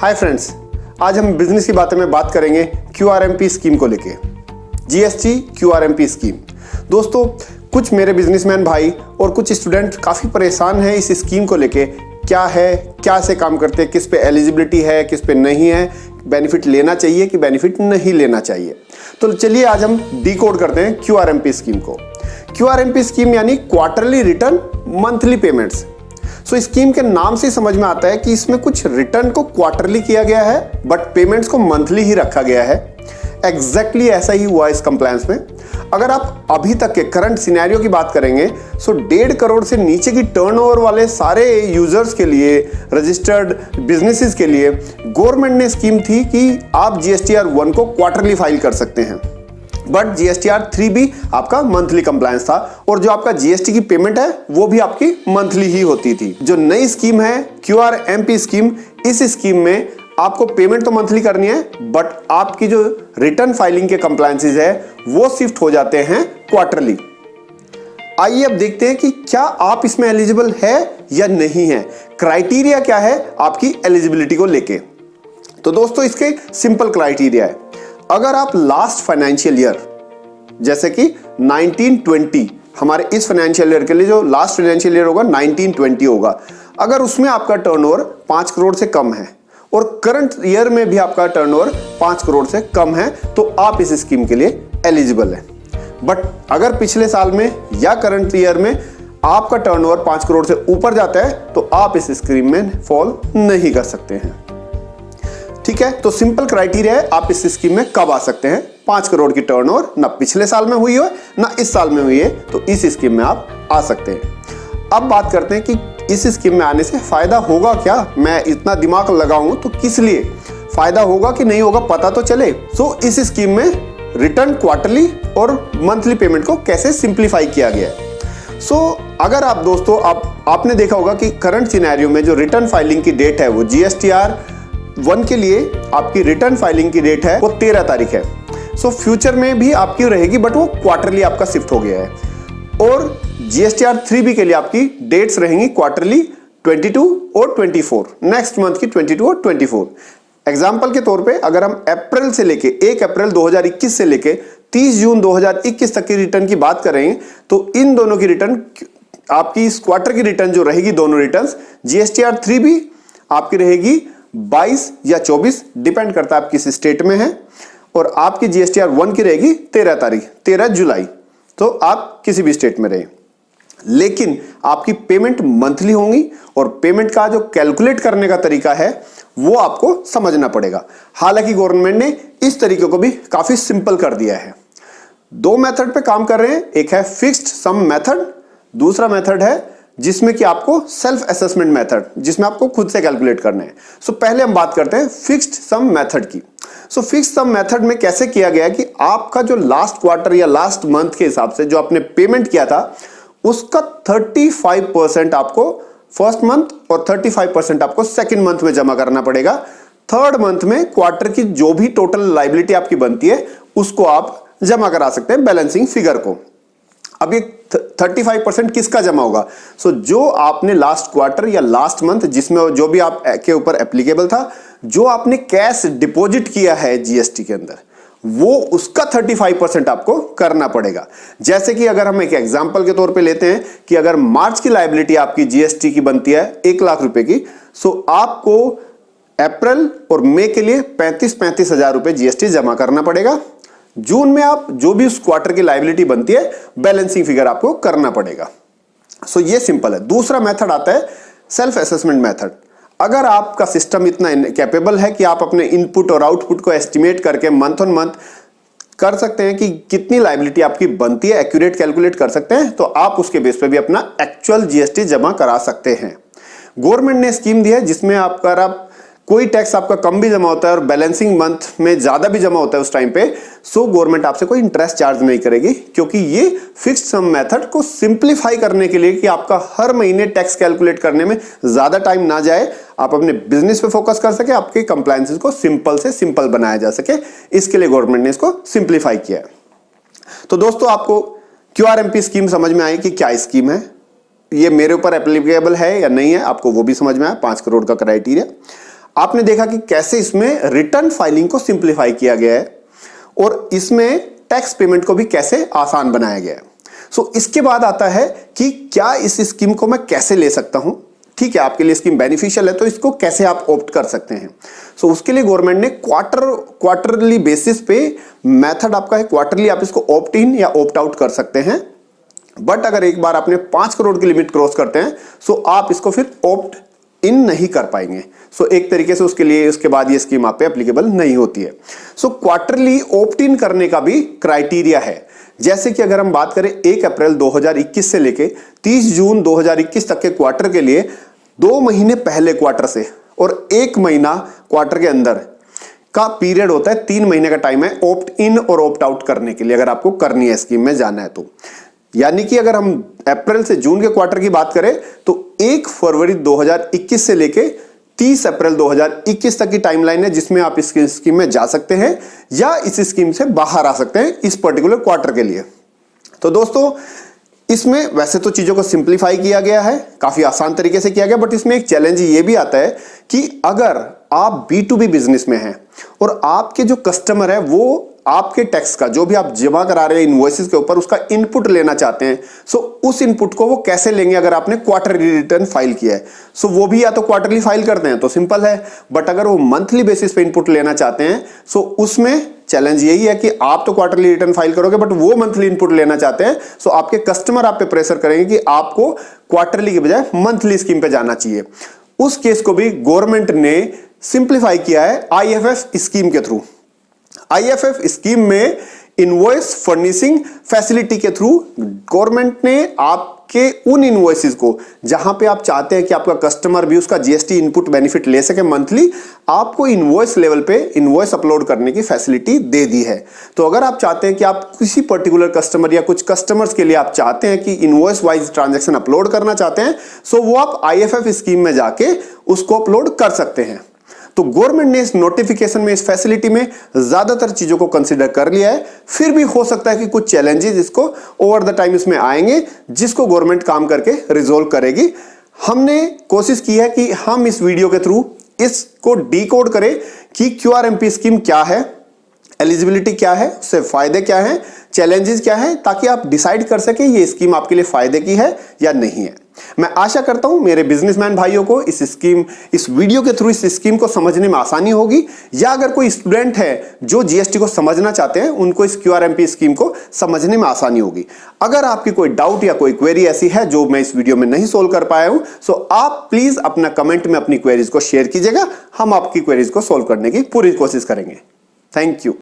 Hi friends, आज हम business की बातें में बात करेंगे QRMP स्कीम को लेके। GST QRMP scheme. दोस्तों, कुछ मेरे बिजनेसमैन भाई और कुछ स्टूडेंट काफ़ी परेशान हैं इस स्कीम को लेके। क्या है, क्या से काम करते हैं, किस पे एलिजिबिलिटी है, किस पे नहीं है, बेनिफिट लेना चाहिए कि बेनिफिट नहीं लेना चाहिए। तो चलिए आज हम डिकोड करते हैं QRMP स्कीम को। QRMP स्कीम यानी क्वार्टरली रिटर्न मंथली पेमेंट्स। सो स्कीम के नाम से समझ में आता है कि इसमें कुछ रिटर्न को क्वार्टरली किया गया है बट पेमेंट्स को मंथली ही रखा गया है। एग्जैक्टली ऐसा ही हुआ इस कंप्लायंस में। अगर आप अभी तक के करंट सिनेरियो की बात करेंगे सो 1.5 करोड़ से नीचे की टर्नओवर वाले सारे यूजर्स के लिए, रजिस्टर्ड बिजनेसेस के लिए गवर्नमेंट ने स्कीम थी कि आप GSTR 1 को क्वार्टरली फाइल कर सकते हैं, बट GSTR 3 भी आपका मंथली कंप्लायंस था और जो आपका GST की पेमेंट है वो भी आपकी मंथली ही होती थी। जो नई स्कीम है QRMP स्कीम, इस स्कीम में आपको पेमेंट तो मंथली करनी है बट आपकी जो रिटर्न फाइलिंग के कंप्लायंसेस है वो शिफ्ट हो जाते हैं क्वार्टरली। आइए अब देखते हैं कि क्या आप इसमें एलिजिबल है या नहीं है। क्राइटेरिया क्या है आपकी एलिजिबिलिटी को लेके। तो दोस्तों, इसके सिंपल क्राइटेरिया है। अगर आप लास्ट फाइनेंशियल ईयर जैसे कि 1920, हमारे इस फाइनेंशियल ईयर के लिए जो लास्ट फाइनेंशियल ईयर होगा 1920 होगा, अगर उसमें आपका टर्नओवर 5 करोड़ से कम है और करंट ईयर में भी आपका टर्नओवर 5 करोड़ से कम है तो आप इस स्कीम के लिए एलिजिबल है। बट अगर पिछले साल में या करंट ईयर में आपका टर्नओवर 5 करोड़ से ऊपर जाता है तो आप इस स्कीम में फॉल नहीं कर सकते हैं। ठीक है, तो सिंपल क्राइटेरिया है आप इस स्कीम में कब आ सकते हैं। 5 करोड़ की टर्नओवर ना पिछले साल में हुई हो ना इस साल में हुई है तो इस स्कीम में आप आ सकते हैं। अब बात करते हैं कि इस स्कीम में आने से फायदा होगा क्या। मैं इतना दिमाग लगाऊं तो किस लिए फायदा होगा कि नहीं होगा पता तो चले। सो इस स्कीम में रिटर्न क्वार्टरली और मंथली पेमेंट को कैसे सिंप्लीफाई किया गया है। सो अगर आप दोस्तों आपने देखा होगा कि करंट सिनेरियो में जो रिटर्न फाइलिंग की डेट है वो GSTR 1 के लिए आपकी रिटर्न फाइलिंग की डेट है वो 13 तारीख है। सो फ्यूचर में भी आपकी रहेगी बट वो क्वार्टरली आपका शिफ्ट हो गया है। और GSTR 3B के लिए आपकी डेट्स रहेंगी क्वार्टरली 22 और 24, नेक्स्ट मंथ की 22 और 24। एग्जाम्पल के तौर पे अगर हम अप्रैल से लेके 1 अप्रैल 2021 से लेके 30 जून 2021 तक की रिटर्न की बात करें तो इन दोनों की रिटर्न, आपकी इस क्वार्टर की रिटर्न जो रहेगी, दोनों रिटर्न GSTR 3B आपकी रहेगी 22 या 24, डिपेंड करता है आप किस स्टेट में हैं, और आपकी GSTR 1 की रहेगी 13 तारीख, 13 जुलाई। तो आप किसी भी स्टेट में रहें, लेकिन आपकी पेमेंट मंथली होंगी और पेमेंट का जो कैलकुलेट करने का तरीका है वो आपको समझना पड़ेगा। हालांकि गवर्नमेंट ने इस तरीके को भी काफी सिंपल कर दिया है। 2 मेथड पे काम कर रहे हैं, एक है फिक्स्ड सम मेथड, दूसरा मेथड है जिसमें कि आपको सेल्फ असेसमेंट मेथड, जिसमें आपको खुद से कैलकुलेट करना है। सो पहले हम बात करते हैं फिक्स्ड सम मेथड की। सो फिक्स्ड सम मेथड में कैसे किया गया कि आपका जो लास्ट क्वार्टर या लास्ट मंथ के हिसाब से जो आपने पेमेंट किया था उसका 35% आपको फर्स्ट मंथ और 35% आपको सेकंड मंथ में जमा करना पड़ेगा। थर्ड मंथ में क्वार्टर की जो भी टोटल लायबिलिटी आपकी बनती है उसको आप जमा करा सकते हैं बैलेंसिंग फिगर को। अब ये 35% किसका जमा होगा। सो जो आपने लास्ट क्वार्टर या लास्ट मंथ जिसमें जो भी आप के ऊपर एप्लीकेबल था, जो आपने कैश डिपॉजिट किया है GST के अंदर, वो उसका 35% आपको करना पड़ेगा। जैसे कि अगर हम एक एग्जांपल के तौर पे लेते हैं कि अगर मार्च की लायबिलिटी आपकी GST की बनती है 1 लाख रुपए की, सो आपको अप्रैल और मई के लिए 35 हजार रुपए GST जमा करना पड़ेगा। जून में आप जो भी उस क्वार्टर की लायबिलिटी बनती है बैलेंसिंग फिगर आपको करना पड़ेगा। सो ये सिंपल है। दूसरा मेथड आता है सेल्फ असेसमेंट मेथड। अगर आपका सिस्टम इतना कैपेबल है कि आप अपने इनपुट और आउटपुट को एस्टिमेट करके मंथ ऑन मंथ कर सकते हैं कि कितनी लायबिलिटी आपकी बनती है, एक्यूरेट कैलकुलेट कर सकते हैं, तो आप उसके बेस पे भी अपना एक्चुअल GST जमा करा सकते हैं। गवर्नमेंट ने स्कीम दी है जिसमें आप कोई टैक्स आपका कम भी जमा होता है और बैलेंसिंग मंथ में ज्यादा भी जमा होता है उस टाइम पे, सो गवर्नमेंट आपसे कोई इंटरेस्ट चार्ज नहीं करेगी, क्योंकि ये फिक्स्ड सम मेथड को सिंप्लीफाई करने के लिए कि आपका हर महीने टैक्स कैलकुलेट करने में ज्यादा टाइम ना जाए, आप अपने बिजनेस पे फोकस कर सके, आपके कंप्लायंसेस को सिंपल से सिंपल बनाया जा सके, इसके लिए गवर्नमेंट ने इसको सिंप्लीफाई किया है। तो दोस्तों, आपको QRMP स्कीम समझ में आई कि क्या स्कीम है, ये मेरे ऊपर एप्लीकेबल है या नहीं है, आपको वो भी समझ में आया, 5 करोड़ का क्राइटेरिया। आपने देखा कि कैसे इसमें रिटर्न फाइलिंग को सिंप्लीफाई किया गया है और इसमें टैक्स पेमेंट को भी कैसे आसान बनाया गया है। सो इसके बाद आता है कि क्या इस स्कीम को मैं कैसे ले सकता हूं। ठीक है, आपके लिए स्कीम बेनिफिशियल है तो इसको कैसे आप ऑप्ट कर सकते हैं। सो उसके लिए गवर्नमेंट ने क्वार्टरली बेसिस पे मेथड आपका है, क्वार्टरली आप इसको ऑप्ट इन या ऑप्ट आउट कर सकते हैं। बट अगर एक बार आपने 5 करोड़ की लिमिट क्रॉस करते हैं सो आप इसको फिर ऑप्ट इन नहीं कर पाएंगे। सो एक तरीके से उसके लिए उसके बाद ये स्कीम आप पे एप्लीकेबल नहीं होती है। सो क्वार्टरली ऑप्ट इन करने का भी क्राइटेरिया है। जैसे कि अगर हम बात करें 1 अप्रैल 2021 से लेके 30 जून 2021 तक के क्वार्टर के लिए 2 महीने पहले क्वार्टर से और 1 महीना क्वार्टर के अंदर का पीरियड होता है, 3 महीने का टाइम है ऑप्ट इन और ऑप्ट आउट करने के लिए, अगर आपको करनी है स्कीम में जाना है तो। यानी कि अगर हम अप्रैल से जून के क्वार्टर की बात करें तो 1 फरवरी 2021 से लेके 30 अप्रैल 2021 तक की टाइमलाइन है जिसमें आप इस स्कीम में जा सकते हैं या इस स्कीम से बाहर आ सकते हैं इस पर्टिकुलर क्वार्टर के लिए। तो दोस्तों इसमें वैसे तो चीजों को सिंप्लीफाई किया गया है, काफी आसान तरीके से किया गया, बट इसमें एक चैलेंज ये भी आता है कि अगर आप B2B बिजनेस में हैं और आपके जो कस्टमर है वो आपके टैक्स का जो भी आप जमा करा रहे हैं इनवॉइसेस के ऊपर उसका इनपुट लेना चाहते हैं, सो उस इनपुट को वो कैसे लेंगे अगर आपने क्वार्टरली रिटर्न फाइल किया है। सो वो भी या तो क्वार्टरली फाइल करते हैं तो सिंपल है, बट अगर वो मंथली बेसिस पे इनपुट लेना चाहते हैं सो उसमें चैलेंज यही है कि आप तो क्वार्टरली रिटर्न फाइल करोगे बट वो मंथली इनपुट लेना चाहते हैं। सो आपके कस्टमर आप पे प्रेशर करेंगे कि आपको क्वार्टरली के बजाय मंथली स्कीम पे जाना चाहिए। उस केस को भी गवर्नमेंट ने सिंप्लीफाई किया है IFF स्कीम के थ्रू। IFF स्कीम में इनवॉइस फर्निशिंग फैसिलिटी के थ्रू गवर्नमेंट ने आपके उन इनवॉइसेस को जहां पे आप चाहते हैं कि आपका कस्टमर भी उसका GST इनपुट बेनिफिट ले सके मंथली, आपको इनवॉइस लेवल पे इनवॉइस अपलोड करने की फैसिलिटी दे दी है। तो अगर आप चाहते हैं कि आप किसी पर्टिकुलर कस्टमर या कुछ कस्टमर्स के लिए आप चाहते हैं कि इनवॉइस वाइज ट्रांजैक्शन अपलोड करना चाहते हैं, सो वो आप IFF स्कीम में जाके उसको अपलोड कर सकते हैं। तो गवर्नमेंट ने इस नोटिफिकेशन में, इस फैसिलिटी में ज्यादातर चीजों को कंसीडर कर लिया है। फिर भी हो सकता है कि कुछ चैलेंजेस इसको ओवर द टाइम इसमें आएंगे जिसको गवर्नमेंट काम करके रिजोल्व करेगी। हमने कोशिश की है कि हम इस वीडियो के थ्रू इसको डिकोड करें कि QRMP स्कीम क्या है, एलिजिबिलिटी क्या है, उससे फायदे क्या हैं, चैलेंजेस क्या हैं, ताकि आप डिसाइड कर सकें ये स्कीम आपके लिए फायदे की है या नहीं है। मैं आशा करता हूं मेरे बिजनेसमैन भाइयों को इस वीडियो के थ्रू इस स्कीम को समझने में आसानी होगी, या अगर कोई स्टूडेंट है जो GST को समझना चाहते हैं उनको इस QRMP स्कीम को समझने में आसानी होगी। अगर आपकी कोई डाउट या कोई क्वेरी ऐसी है जो मैं इस वीडियो में नहीं सोल्व कर पाया हूं, सो आप प्लीज अपना कमेंट में अपनी क्वेरीज को शेयर कीजिएगा। हम आपकी क्वेरीज को सोल्व करने की पूरी कोशिश करेंगे। Thank you.